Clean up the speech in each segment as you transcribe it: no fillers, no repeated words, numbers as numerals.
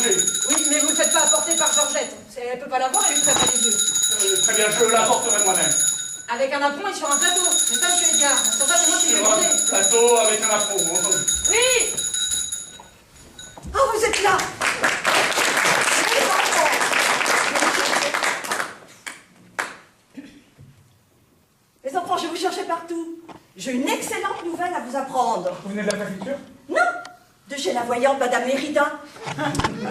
manger. Oui, mais vous ne le faites pas apporter par Georgette. Elle peut pas l'avoir, elle lui ferait pas les yeux. Très bien, je l'apporterai moi-même. Avec un apron et sur un plateau. Mais ça, monsieur Edgar, c'est ça, c'est moi qui l'ai Sur demandé. un plateau avec un apron, entendu. Oui. Ah, vous êtes là. Les enfants, je vous cherchais partout. J'ai une excellente nouvelle à vous apprendre. Vous venez de la préfecture? Non, de chez la voyante Madame Mérida,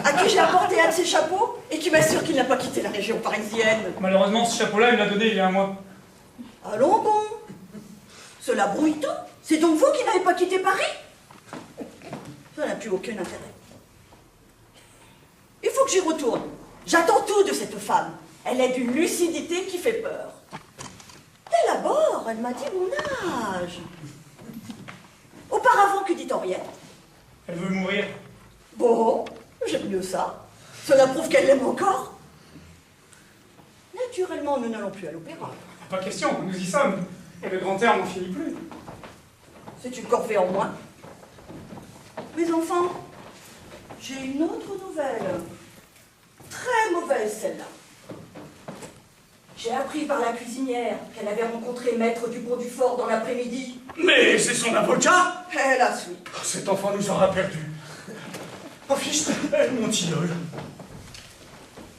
à qui j'ai apporté un de ses chapeaux et qui m'assure qu'il n'a pas quitté la région parisienne. Malheureusement, ce chapeau-là, il me l'a donné il y a un mois. Allons bon. Cela brouille tout. C'est donc vous qui n'avez pas quitté Paris? Ça n'a plus aucun intérêt. Il faut que j'y retourne. J'attends tout de cette femme. Elle est d'une lucidité qui fait peur. Dès l'abord, elle m'a dit mon âge. Auparavant, que dit Henriette? Elle veut mourir. Bon, j'aime mieux ça. Cela prouve qu'elle l'aime encore. Naturellement, nous n'allons plus à l'opéra. Pas question, nous y sommes. Et le grand air n'en finit plus. C'est une corvée en moins. Mes enfants, j'ai une autre nouvelle. Très mauvaise, celle-là. J'ai appris par la cuisinière qu'elle avait rencontré Maître Dupont du Fort dans l'après-midi. Mais c'est son avocat. Hélas, oui. Oh, cet enfant nous aura perdus. Oh, fils, mon tilleul.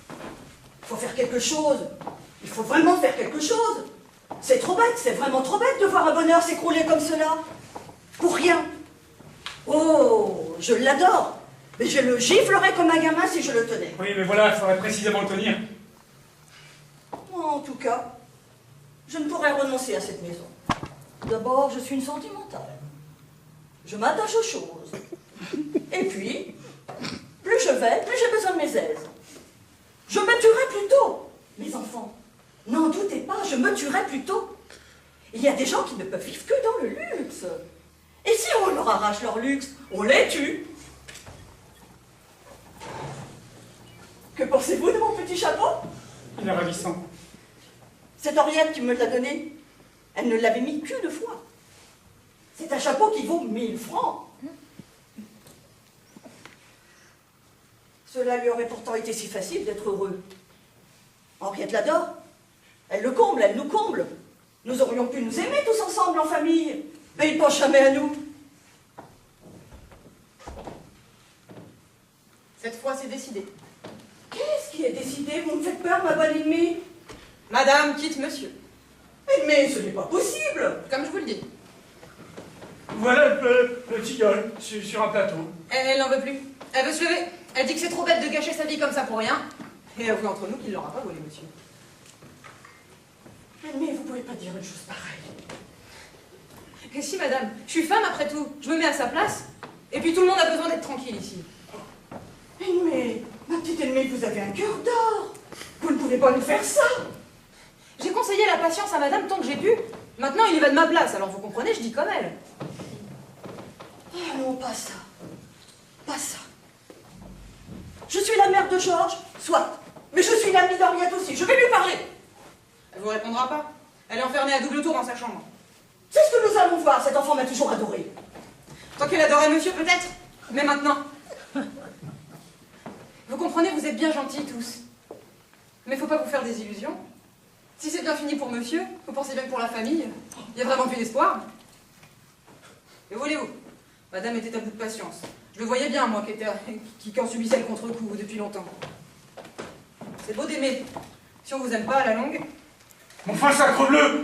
Il faut faire quelque chose. Il faut vraiment faire quelque chose. C'est trop bête, c'est vraiment trop bête de voir un bonheur s'écrouler comme cela. Pour rien. Oh, je l'adore. Mais je le giflerais comme un gamin si je le tenais. Oui, mais voilà, il faudrait précisément le tenir. En tout cas, je ne pourrais renoncer à cette maison. D'abord, je suis une sentimentale. Je m'attache aux choses. Et puis, plus je vais, plus j'ai besoin de mes aises. Je me tuerai plus tôt, mes enfants. N'en doutez pas, je me tuerai plus tôt. Il y a des gens qui ne peuvent vivre que dans le luxe. Et si on leur arrache leur luxe, on les tue. Que pensez-vous de mon petit chapeau? Il est ravissant. C'est Henriette qui me l'a donné. Elle ne l'avait mis qu'une fois. C'est un chapeau qui vaut 1000 francs. Cela lui aurait pourtant été si facile d'être heureux. Henriette l'adore. Elle le comble, elle nous comble. Nous aurions pu nous aimer tous ensemble en famille. Mais il ne pense jamais à nous. Cette fois, c'est décidé. Qu'est-ce qui est décidé? Vous me faites peur, ma bonne ennemie. Madame quitte monsieur. Mais ce n'est pas possible. Comme je vous le dis. Voilà le tilleul sur un plateau. Elle n'en veut plus. Elle veut se lever. Elle dit que c'est trop bête de gâcher sa vie comme ça pour rien. Et avouez entre nous qu'il ne l'aura pas volé, monsieur. Mais vous ne pouvez pas dire une chose pareille. Et si, madame, je suis femme après tout. Je me mets à sa place. Et puis tout le monde a besoin d'être tranquille ici. Mais, ma petite ennemie, vous avez un cœur d'or. Vous ne pouvez pas nous faire ça. J'ai conseillé la patience à madame tant que j'ai pu. Maintenant, il y va de ma place. Alors vous comprenez, je dis comme elle. Ah non, pas ça. Pas ça. Je suis la mère de Georges, soit. Mais je suis l'amie d'Henriette aussi. Je vais lui parler. Elle vous répondra pas. Elle est enfermée à double tour dans sa chambre. C'est ce que nous allons voir. Cet enfant m'a toujours adoré. Tant qu'elle adorait monsieur, peut-être. Mais maintenant. Vous comprenez, vous êtes bien gentils tous. Mais faut pas vous faire des illusions. Si c'est bien fini pour monsieur, vous pensez bien que pour la famille, il y a vraiment plus d'espoir. Et voulez-vous, madame était à bout de patience. Je le voyais bien, moi, qui en subissait le contre-coup depuis longtemps. C'est beau d'aimer. Si on vous aime pas à la longue... Enfin, sacrebleu!